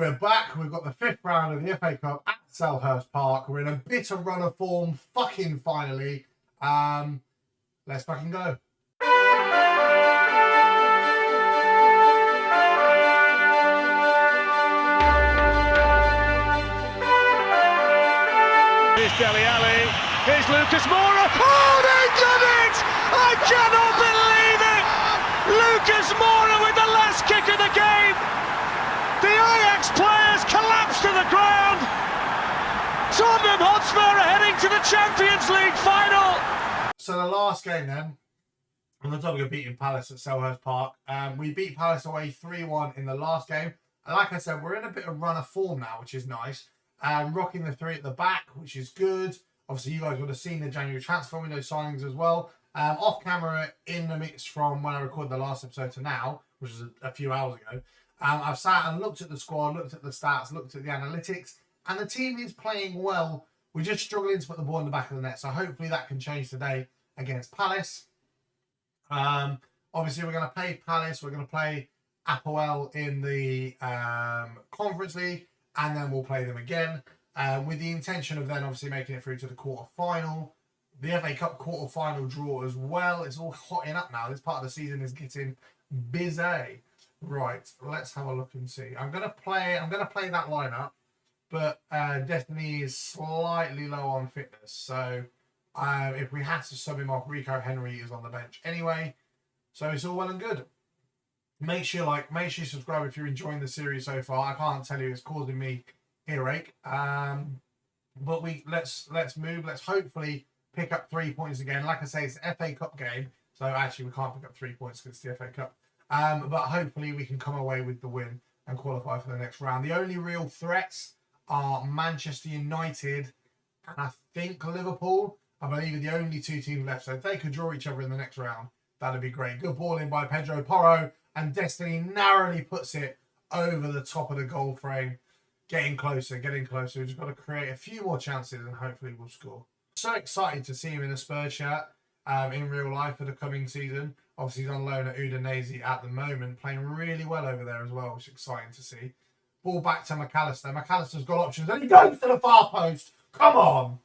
We're back. We've got the 5th round of the FA Cup at Selhurst Park. We're in a bit of run of form, fucking finally. Let's fucking go. Here's Dele Alli, here's Lucas Moura. Oh, they done it! I cannot believe it! Lucas Moura with the last kick of the game. The Ajax players collapse to the ground. Tottenham Hotspur are heading to the Champions League final. So the last game then, on the topic of beating Palace at Selhurst Park, we beat Palace away 3-1 in the last game. And like I said, we're in a bit of run of form now, which is nice. Rocking the 3 at the back, which is good. Obviously, you guys would have seen the January transfer window signings as well. Off camera, in the mix from when I recorded the last episode to now, which was a few hours ago. I've sat and looked at the squad, looked at the stats, looked at the analytics, and the team is playing well. We're just struggling to put the ball in the back of the net, so hopefully that can change today against Palace. Obviously, we're going to play Palace. We're going to play Apoel in the Conference League, and then we'll play them again with the intention of then obviously making it through to the quarter-final. The FA Cup quarter-final draw as well. It's all hotting up now. This part of the season is getting busy. Right, let's have a look and see. I'm gonna play that lineup, but Destiny is slightly low on fitness. So if we had to sub him off, Rico Henry is on the bench anyway. So it's all well and good. Make sure you subscribe if you're enjoying the series so far. I can't tell you, it's causing me earache. But let's move. Let's hopefully pick up 3 points again. Like I say, it's an FA Cup game, so actually we can't pick up 3 points because it's the FA Cup. But hopefully we can come away with the win and qualify for the next round. The only real threats are Manchester United and I think Liverpool. I believe are the only 2 teams left. So if they could draw each other in the next round, that'd be great. Good ball in by Pedro Porro, and Destiny narrowly puts it over the top of the goal frame. Getting closer. We've just got to create a few more chances and hopefully we'll score. So excited to see him in a Spurs shirt in real life for the coming season. Obviously, he's on loan at Udinese at the moment, playing really well over there as well, which is exciting to see. Ball back to McAllister. McAllister's got options, and he goes to the far post. Come on!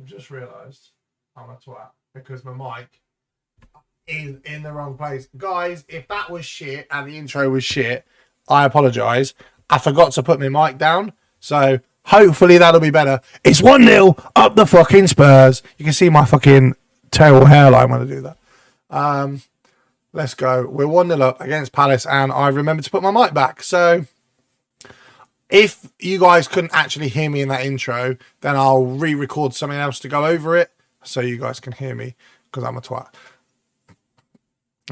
I've just realised I'm a twat because my mic is in the wrong place. Guys, if that was shit and the intro was shit, I apologise. I forgot to put my mic down, so hopefully that'll be better. It's 1-0 up the fucking Spurs. You can see my fucking terrible hairline when I do that. Let's go. We're 1-0 up against Palace, and I remembered to put my mic back. So if you guys couldn't actually hear me in that intro, then I'll re-record something else to go over it so you guys can hear me because I'm a twat.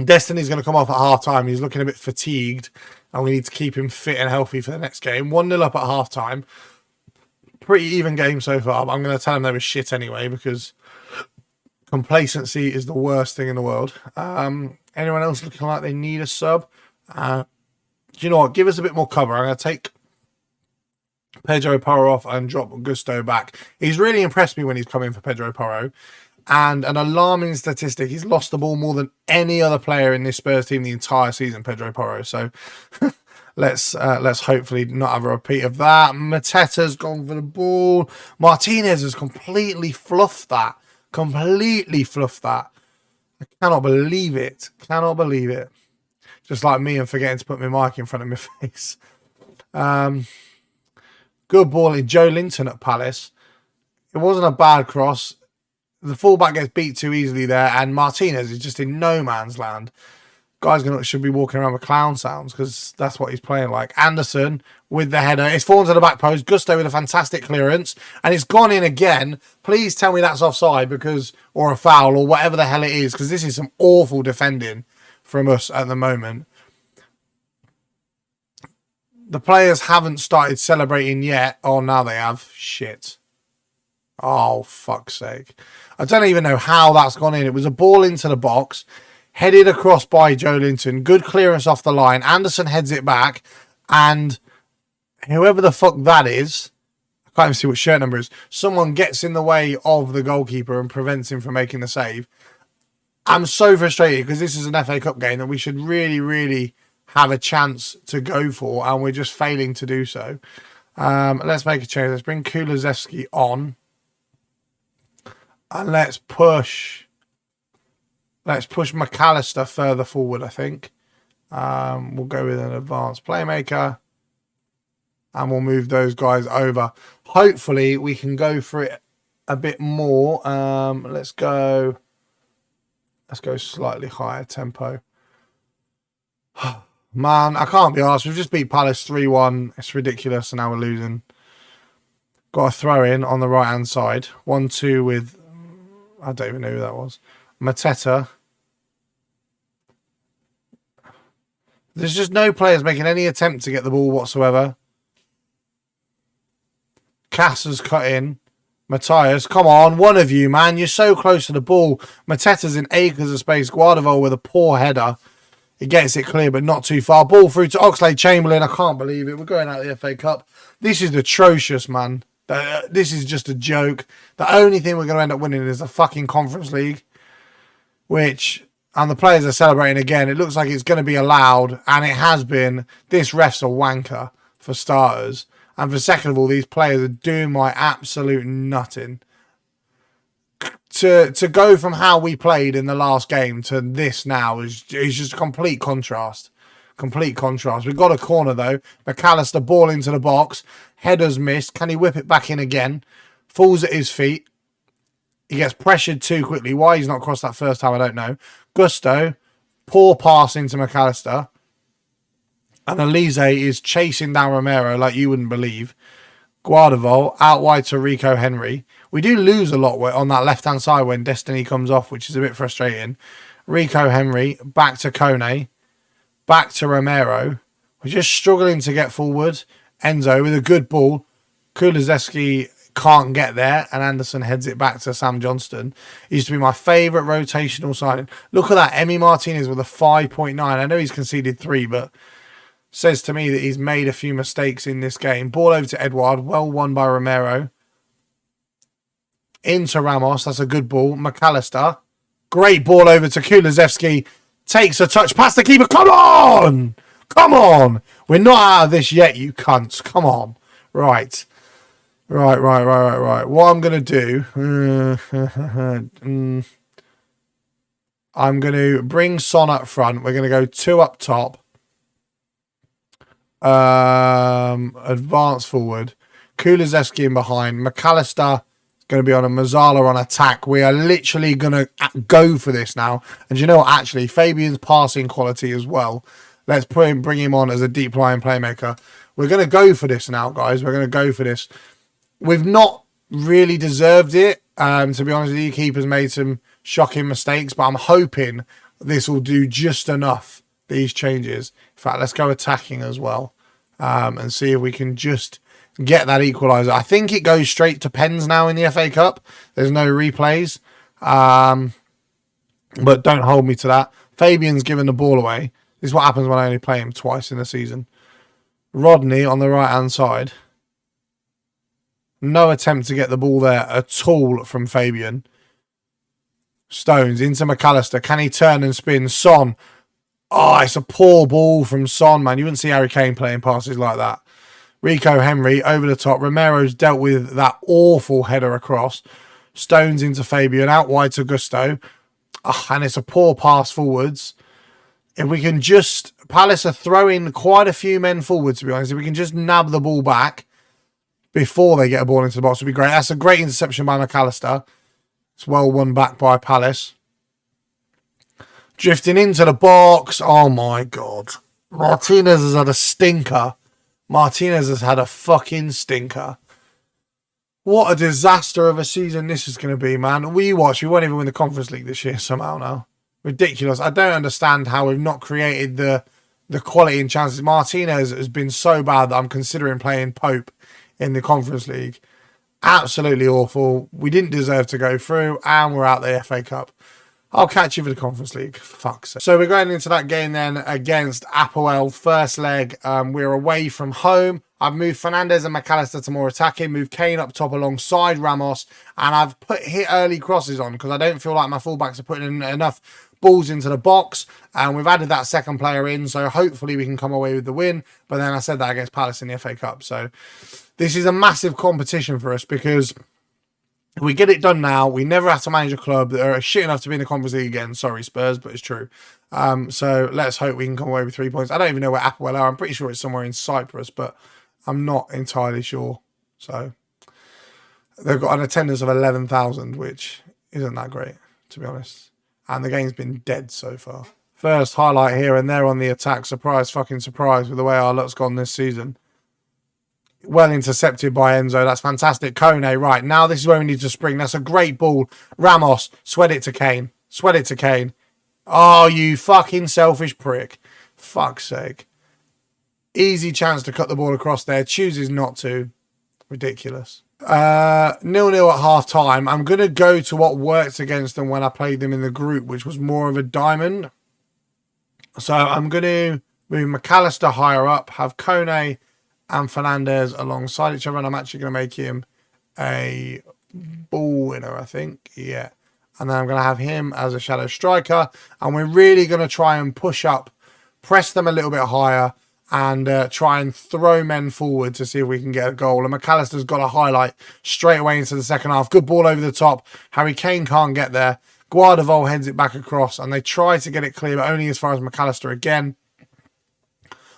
Destiny's going to come off at half-time. He's looking a bit fatigued, and we need to keep him fit and healthy for the next game. 1-0 up at half-time. Pretty even game so far, but I'm going to tell him they were shit anyway because complacency is the worst thing in the world. Anyone else looking like they need a sub? Do you know what? Give us a bit more cover. I'm going to take Pedro Porro off and drop Gusto back. He's really impressed me when he's come in for Pedro Porro. And an alarming statistic, he's lost the ball more than any other player in this Spurs team the entire season, Pedro Porro. So let's hopefully not have a repeat of that. Mateta's gone for the ball. Martinez has completely fluffed that. I cannot believe it. Just like me and forgetting to put my mic in front of my face. Good ball in Joe Linton at Palace. It wasn't a bad cross. The fullback gets beat too easily there, and Martinez is just in no man's land. Guys should be walking around with clown sounds because that's what he's playing like. Anderson with the header. It's fallen to the back post. Gusto with a fantastic clearance, and it's gone in again. Please tell me that's offside or a foul or whatever the hell it is, because this is some awful defending from us at the moment. The players haven't started celebrating yet. Oh, now they have. Shit. Oh, fuck's sake. I don't even know how that's gone in. It was a ball into the box, headed across by Joe Linton. Good clearance off the line. Anderson heads it back, and whoever the fuck that is, I can't even see what shirt number is, someone gets in the way of the goalkeeper and prevents him from making the save. I'm so frustrated because this is an FA Cup game that we should really, really have a chance to go for, and we're just failing to do so. Let's make a change. Let's bring Kulusevski on, and let's push McAllister further forward, I think. We'll go with an advanced playmaker, and we'll move those guys over. Hopefully, we can go for it a bit more. Let's go slightly higher tempo. Man, I can't be arsed. We've just beat Palace 3-1. It's ridiculous, and now we're losing. Got a throw in on the right-hand side. 1-2 with... I don't even know who that was. Mateta. There's just no players making any attempt to get the ball whatsoever. Cass has cut in. Matthias, come on. One of you, man. You're so close to the ball. Mateta's in acres of space. Guardiola with a poor header. He gets it clear, but not too far. Ball through to Oxlade-Chamberlain. I can't believe it. We're going out of the FA Cup. This is atrocious, man. This is just a joke. The only thing we're going to end up winning is the fucking Conference League, which, and the players are celebrating again. It looks like it's going to be allowed, and it has been. This ref's a wanker, for starters. And for second of all, these players are doing my absolute nutting. To go from how we played in the last game to this now is just a complete contrast. Complete contrast. We've got a corner, though. McAllister, ball into the box. Header's missed. Can he whip it back in again? Falls at his feet. He gets pressured too quickly. Why he's not crossed that first time, I don't know. Gusto, poor pass into McAllister. And Elise is chasing down Romero like you wouldn't believe. Guardiola out wide to Rico Henry. We do lose a lot on that left-hand side when Destiny comes off, which is a bit frustrating. Rico Henry, back to Kone. Back to Romero. We're just struggling to get forward. Enzo with a good ball. Kulusevski can't get there, and Anderson heads it back to Sam Johnston. He used to be my favourite rotational signing. Look at that. Emi Martinez with a 5.9. I know he's conceded 3, but says to me that he's made a few mistakes in this game. Ball over to Edouard. Well won by Romero. Into Ramos. That's a good ball. McAllister. Great ball over to Kulusevski. Takes a touch past the keeper. Come on! Come on! We're not out of this yet, you cunts. Come on. Right. Right. What I'm going to do... I'm going to bring Son up front. We're going to go 2 up top. Advance forward. Kulusevski in behind. McAllister going to be on a Mazzala on attack. We are literally going to go for this now. And you know what? Actually, Fabian's passing quality as well. Let's bring him on as a deep line playmaker. We're going to go for this now, guys. We're going to go for this. We've not really deserved it. To be honest with you, keeper's made some shocking mistakes, but I'm hoping this will do just enough, these changes. In fact, let's go attacking as well, and see if we can just get that equaliser. I think it goes straight to pens now in the FA Cup. There's no replays, but don't hold me to that. Fabian's given the ball away. This is what happens when I only play him twice in the season. Rodney on the right-hand side. No attempt to get the ball there at all from Fabian. Stones into McAllister. Can he turn and spin? Son. Oh, it's a poor ball from Son, man. You wouldn't see Harry Kane playing passes like that. Rico Henry over the top. Romero's dealt with that awful header across. Stones into Fabian. Out wide to Gusto. Oh, and it's a poor pass forwards. If we can just... Palace are throwing quite a few men forward, to be honest. If we can just nab the ball back before they get a ball into the box, would be great. That's a great interception by McAllister. It's well won back by Palace. Drifting into the box. Oh, my God. Martinez has had a stinker. Martinez has had a fucking stinker. What a disaster of a season this is going to be, man. We won't even win the Conference League this year somehow now. Ridiculous. I don't understand how we've not created the quality and chances. Martinez has been so bad that I'm considering playing Pope in the Conference League. Absolutely awful. We didn't deserve to go through, and we're out the FA Cup. I'll catch you for the Conference League. Fuck's sake. So we're going into that game then against Apoel. First leg, we're away from home. I've moved Fernandez and McAllister to more attacking, moved Kane up top alongside Ramos, and I've hit early crosses on because I don't feel like my fullbacks are putting in enough balls into the box, and we've added that second player in, so hopefully we can come away with the win. But then I said that against Palace in the FA Cup, so this is a massive competition for us because we get it done now. We never have to manage a club that are shit enough to be in the Conference League again. Sorry, Spurs, but it's true. So let's hope we can come away with 3 points. I don't even know where Apoel are. I'm pretty sure it's somewhere in Cyprus, but I'm not entirely sure. So they've got an attendance of 11,000, which isn't that great, to be honest. And the game's been dead so far. First highlight here, and they're on the attack. Surprise, fucking surprise with the way our luck's gone this season. Well intercepted by Enzo. That's fantastic. Kone, right. Now this is where we need to spring. That's a great ball. Ramos, sweat it to Kane. Sweat it to Kane. Oh, you fucking selfish prick. Fuck's sake. Easy chance to cut the ball across there. Chooses not to. Ridiculous. 0-0 at half time. I'm going to go to what worked against them when I played them in the group, which was more of a diamond. So I'm going to move McAllister higher up, have Kone and Fernandez alongside each other, and I'm actually going to make him a ball winner, I think. Yeah. And then I'm going to have him as a shadow striker, and we're really going to try and push up, press them a little bit higher, and try and throw men forward to see if we can get a goal. And McAllister's got a highlight straight away into the second half. Good ball over the top. Harry Kane can't get there. Guardiola heads it back across, and they try to get it clear, but only as far as McAllister again.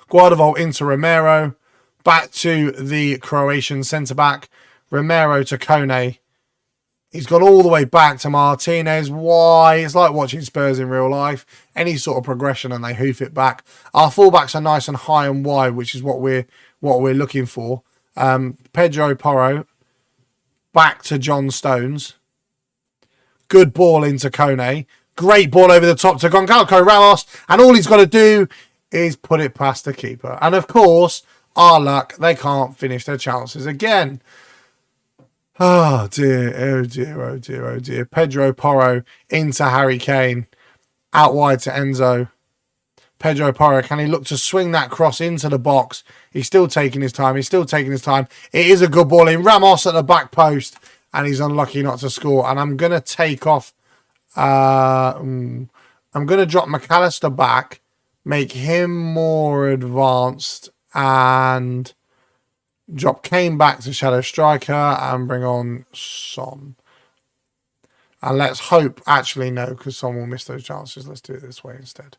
Guardiola into Romero. Back to the Croatian centre-back. Romero to Kone. He's gone all the way back to Martinez. Why? It's like watching Spurs in real life. Any sort of progression and they hoof it back. Our fullbacks are nice and high and wide, which is what we're looking for. Pedro Porro. Back to John Stones. Good ball into Kone. Great ball over the top to Goncalves Ramos. And all he's got to do is put it past the keeper. And of course, our luck, they can't finish their chances again. Oh dear, oh dear, oh dear, oh dear. Pedro Porro into Harry Kane. Out wide to Enzo. Pedro Porro, can he look to swing that cross into the box? He's still taking his time. He's still taking his time. It is a good ball in. Ramos at the back post. And he's unlucky not to score. And I'm going to take off. I'm going to drop McAllister back. Make him more advanced. And drop Kane back to shadow striker and bring on Son. And let's hope, actually no, because Son will miss those chances. Let's do it this way instead.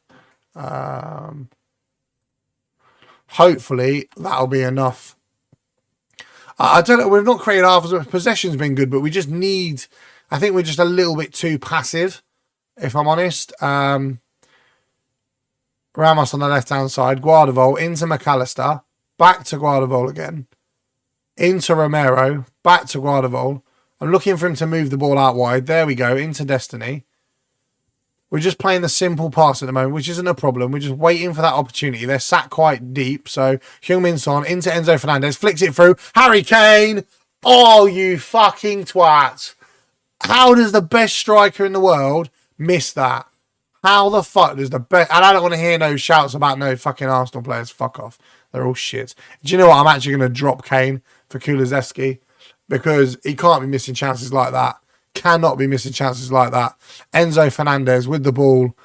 Hopefully that'll be enough. I don't know, we've not created half as much. Possession's been good, but we just need, I think we're just a little bit too passive, if I'm honest. Ramos on the left-hand side. Guardiola into McAllister. Back to Guardiola again. Into Romero. Back to Guardiola. I'm looking for him to move the ball out wide. There we go. Into Destiny. We're just playing the simple pass at the moment, which isn't a problem. We're just waiting for that opportunity. They're sat quite deep. So, Heung-min Son into Enzo Fernandez. Flicks it through. Harry Kane. Oh, you fucking twat. How does the best striker in the world miss that? How the fuck does the best... And I don't want to hear no shouts about no fucking Arsenal players. Fuck off. They're all shit. Do you know what? I'm actually going to drop Kane for Kulusevski because he can't be missing chances like that. Cannot be missing chances like that. Enzo Fernandez with the ball.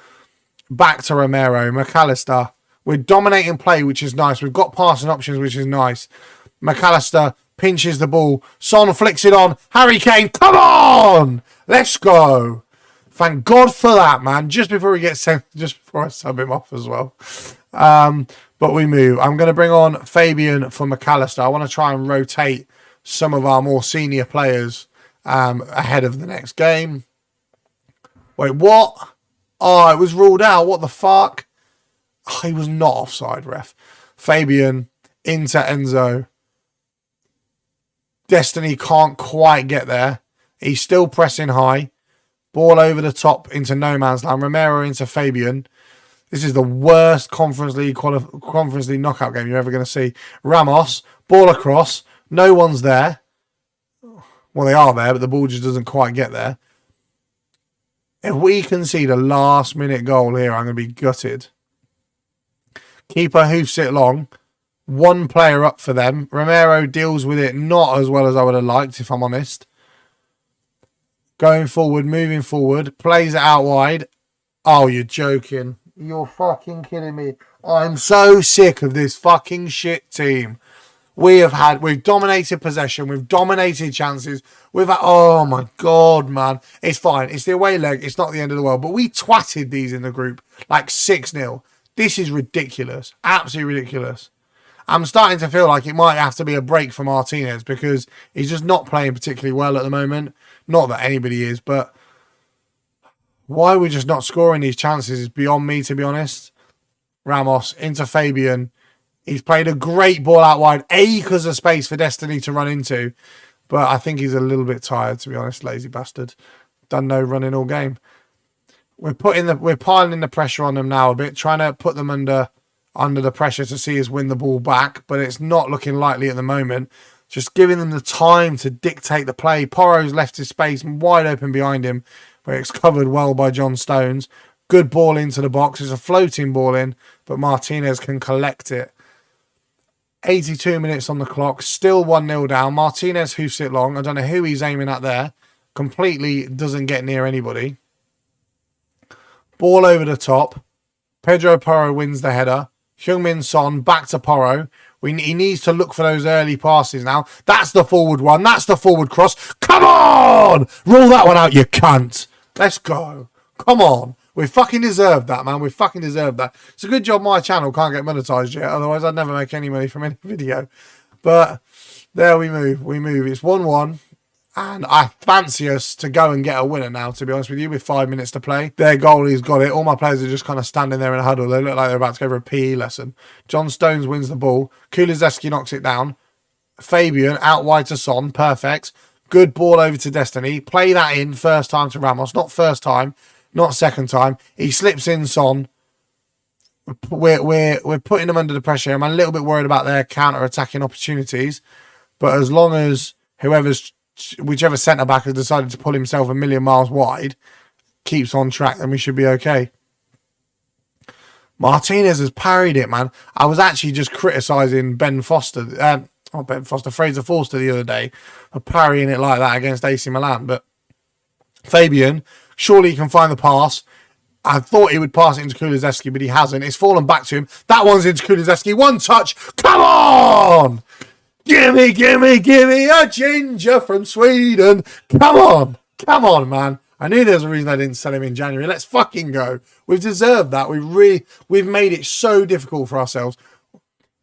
Back to Romero. McAllister. We're dominating play, which is nice. We've got passing options, which is nice. McAllister pinches the ball. Son flicks it on. Harry Kane. Come on! Let's go. Thank God for that, man. Just before we get sent, just before I sub him off as well. But we move. I'm going to bring on Fabian for McAllister. I want to try and rotate some of our more senior players ahead of the next game. Wait, what? Oh, it was ruled out. What the fuck? Oh, he was not offside, ref. Fabian into Enzo. Destiny can't quite get there. He's still pressing high. Ball over the top into no man's land. Romero into Fabian. This is the worst Conference League knockout game you're ever going to see. Ramos, ball across. No one's there. Well, they are there, but the ball just doesn't quite get there. If we concede a last-minute goal here, I'm going to be gutted. Keeper hoofs it long. One player up for them. Romero deals with it not as well as I would have liked, if I'm honest. Going forward, moving forward. Plays it out wide. Oh, you're joking. You're fucking kidding me. I'm so sick of this fucking shit team. We've dominated possession. We've dominated chances. Oh my God, man. It's fine. It's the away leg. It's not the end of the world. But we twatted these in the group like 6-0. This is ridiculous. Absolutely ridiculous. I'm starting to feel like it might have to be a break for Martinez because he's just not playing particularly well at the moment. Not that anybody is, but why we're just not scoring these chances is beyond me, to be honest. Ramos into Fabian. He's played a great ball out wide. Acres of space for Destiny to run into. But I think he's a little bit tired, to be honest. Lazy bastard. Done no running all game. We're piling the pressure on them now a bit. Trying to put them under the pressure to see us win the ball back. But it's not looking likely at the moment. Just giving them the time to dictate the play. Porro's left his space wide open behind him. But it's covered well by John Stones. Good ball into the box. It's a floating ball in. But Martinez can collect it. 82 minutes on the clock, still 1-0 down. Martinez hoofs it long. I don't know who he's aiming at there. Completely doesn't get near anybody. Ball over the top. Pedro Porro wins the header. Heung-min Son back to Porro. He needs to look for those early passes now. That's the forward one. That's the forward cross. Come on! Roll that one out, you cunt. Let's go. Come on. We fucking deserved that, man. We fucking deserved that. It's a good job my channel can't get monetized yet. Otherwise, I'd never make any money from any video. But there we move. We move. It's 1-1. And I fancy us to go and get a winner now, to be honest with you, with 5 minutes to play. Their goalie's got it. All my players are just kind of standing there in a huddle. They look like they're about to go for a PE lesson. John Stones wins the ball. Kulusevski knocks it down. Fabian out wide to Son. Perfect. Good ball over to Destiny. Play that in first time to Ramos. Not first time. Not second time. He slips in Son. We're putting them under the pressure. I'm a little bit worried about their counter-attacking opportunities. But as long as whichever centre-back has decided to pull himself a million miles wide keeps on track, then we should be okay. Martinez has parried it, man. I was actually just criticising Fraser Forster the other day for parrying it like that against AC Milan. But Fabian, surely he can find the pass. I thought he would pass it into Kulusevski, but he hasn't. It's fallen back to him. That one's into Kulusevski. One touch. Come on! Gimme a ginger from Sweden. Come on, man. I knew there was a reason I didn't sell him in January. Let's fucking go. We've deserved that. We've made it so difficult for ourselves.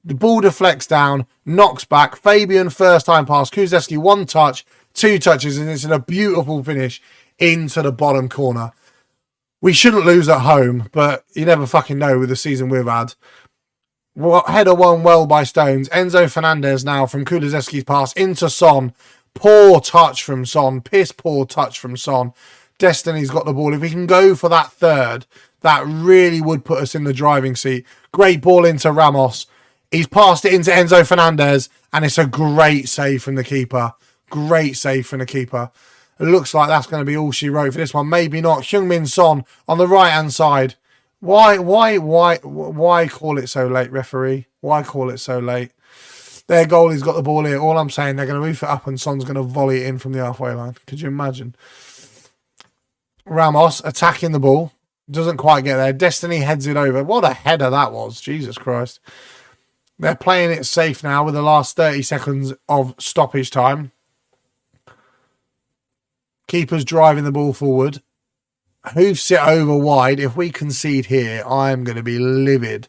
The ball deflects down, knocks back. Fabian, first time pass. Kulusevski, one touch, two touches, and it's a beautiful finish into the bottom corner. We shouldn't lose at home, but you never fucking know with the season we've had. Header won well by Stones. Enzo Fernandez now from Kulusevski's pass into Son. Poor touch from Son. Piss poor touch from Son. Destiny's got the ball. If we can go for that third, that really would put us in the driving seat. Great ball into Ramos. He's passed it into Enzo Fernandez, and it's a great save from the keeper. Great save from the keeper. It looks like that's going to be all she wrote for this one. Maybe not. Heung-min Son on the right-hand side. Why call it so late, referee? Why call it so late? Their goalie's got the ball here. All I'm saying, they're going to move it up and Son's going to volley it in from the halfway line. Could you imagine? Ramos attacking the ball. Doesn't quite get there. Destiny heads it over. What a header that was. Jesus Christ. They're playing it safe now with the last 30 seconds of stoppage time. Keeper's driving the ball forward. Hoofs it over wide. If we concede here, I'm going to be livid.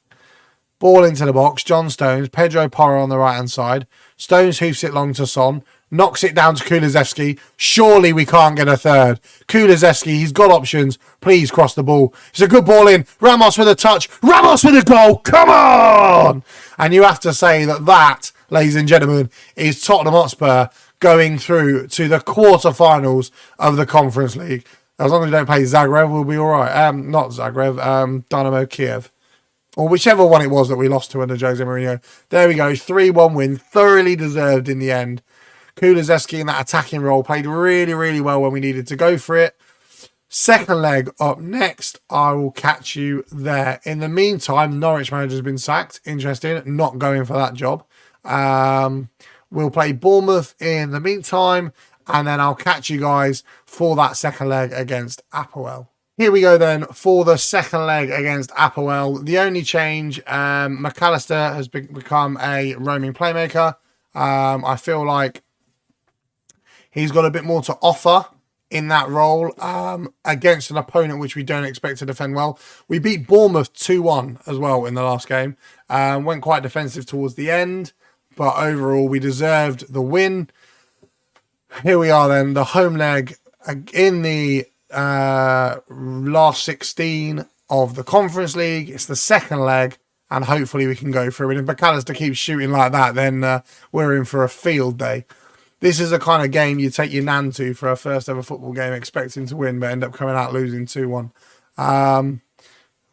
Ball into the box. John Stones. Pedro Porro on the right-hand side. Stones hoofs it long to Son. Knocks it down to Kulusevski. Surely we can't get a third. Kulusevski, he's got options. Please cross the ball. It's a good ball in. Ramos with a touch. Ramos with a goal. Come on! And you have to say that, ladies and gentlemen, is Tottenham Hotspur going through to the quarterfinals of the Conference League. As long as we don't play Zagreb, we'll be all right. Not Zagreb, Dynamo Kiev. Or whichever one it was that we lost to under Jose Mourinho. There we go. 3-1 win. Thoroughly deserved in the end. Kulusevski in that attacking role played really, really well when we needed to go for it. Second leg up next. I will catch you there. In the meantime, Norwich manager has been sacked. Interesting. Not going for that job. We'll play Bournemouth in the meantime. And then I'll catch you guys for that second leg against Apoel. Here we go then for the second leg against Apoel. The only change, McAllister has become a roaming playmaker. I feel like he's got a bit more to offer in that role against an opponent which we don't expect to defend well. We beat Bournemouth 2-1 as well in the last game. Went quite defensive towards the end, but overall we deserved the win. Here we are then, the home leg in the last 16 of the Conference League. It's the second leg, and hopefully we can go through it. If McAllister keeps shooting like that, then we're in for a field day. This is the kind of game you take your nan to for a first ever football game, expecting to win, but end up coming out losing 2-1.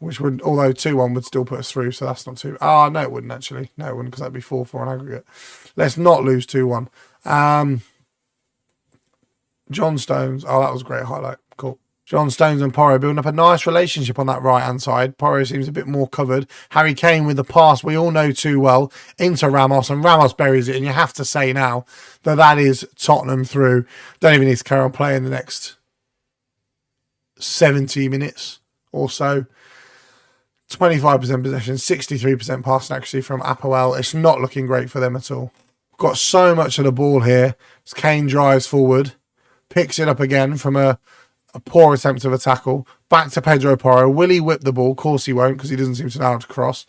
Which would, although 2-1 would still put us through, so that's not too... Oh, no, it wouldn't actually. No, it wouldn't, because that'd be 4-4 on aggregate. Let's not lose 2-1. John Stones. Oh, that was a great highlight. Cool. John Stones and Porro building up a nice relationship on that right-hand side. Porro seems a bit more covered. Harry Kane with the pass we all know too well into Ramos, and Ramos buries it. And you have to say now that that is Tottenham through. Don't even need to carry on playing the next 70 minutes or so. 25% possession, 63% passing accuracy from Apoel. It's not looking great for them at all. Got so much of the ball here. As Kane drives forward. Picks it up again from a poor attempt of a tackle. Back to Pedro Porro. Will he whip the ball? Of course he won't, because he doesn't seem to know how to cross.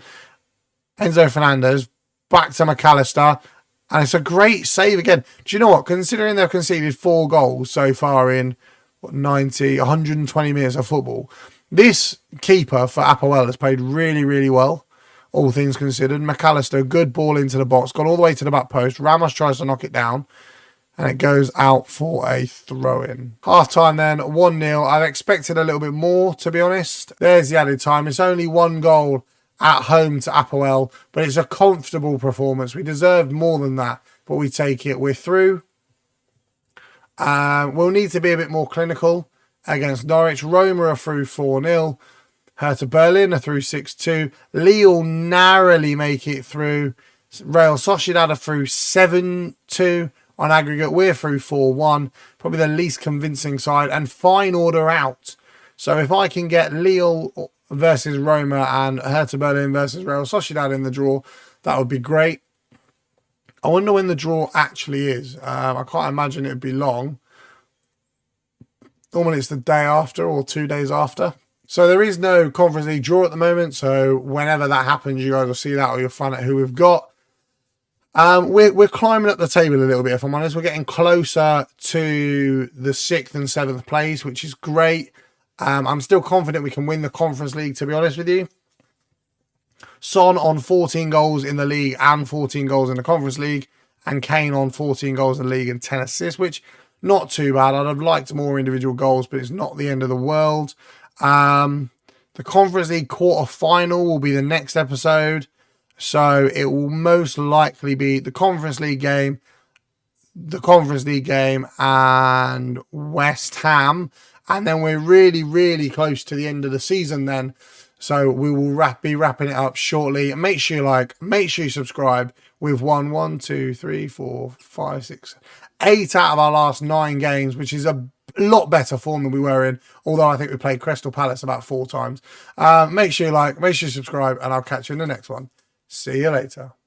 Enzo Fernandez. Back to McAllister. And it's a great save again. Do you know what? Considering they've conceded 4 goals so far in 120 minutes of football, this keeper for Apoel has played really, really well, all things considered. McAllister, good ball into the box. Gone all the way to the back post. Ramos tries to knock it down. And it goes out for a throw-in. Half-time then, 1-0. I've expected a little bit more, to be honest. There's the added time. It's only 1 goal at home to Apoel, but it's a comfortable performance. We deserved more than that, but we take it. We're through. We'll need to be a bit more clinical against Norwich. Roma are through 4-0. Hertha Berlin are through 6-2. Lille narrowly make it through. Real Sociedad are through 7-2. On aggregate, we're through 4-1. Probably the least convincing side. And fine order out. So if I can get Lille versus Roma and Hertha Berlin versus Real Sociedad in the draw, that would be great. I wonder when the draw actually is. I can't imagine it would be long. Normally it's the day after or 2 days after. So there is no Conference League draw at the moment. So whenever that happens, you guys will see that or you'll find out who we've got. We're climbing up the table a little bit, if I'm honest. We're getting closer to the 6th and 7th place, which is great. I'm still confident we can win the Conference League, to be honest with you. Son on 14 goals in the league and 14 goals in the Conference League. And Kane on 14 goals in the league and 10 assists, which not too bad. I'd have liked more individual goals, but it's not the end of the world. The Conference League quarter-final will be the next episode. So it will most likely be the Conference League game, and West Ham. And then we're really, really close to the end of the season then. So we will be wrapping it up shortly. Make sure you like, make sure you subscribe. We've won 1, 2, 3, 4, 5, 6, 8 out of our last 9 games, which is a lot better form than we were in. Although I think we played Crystal Palace about 4 times. Make sure you like, make sure you subscribe, and I'll catch you in the next one. See you later.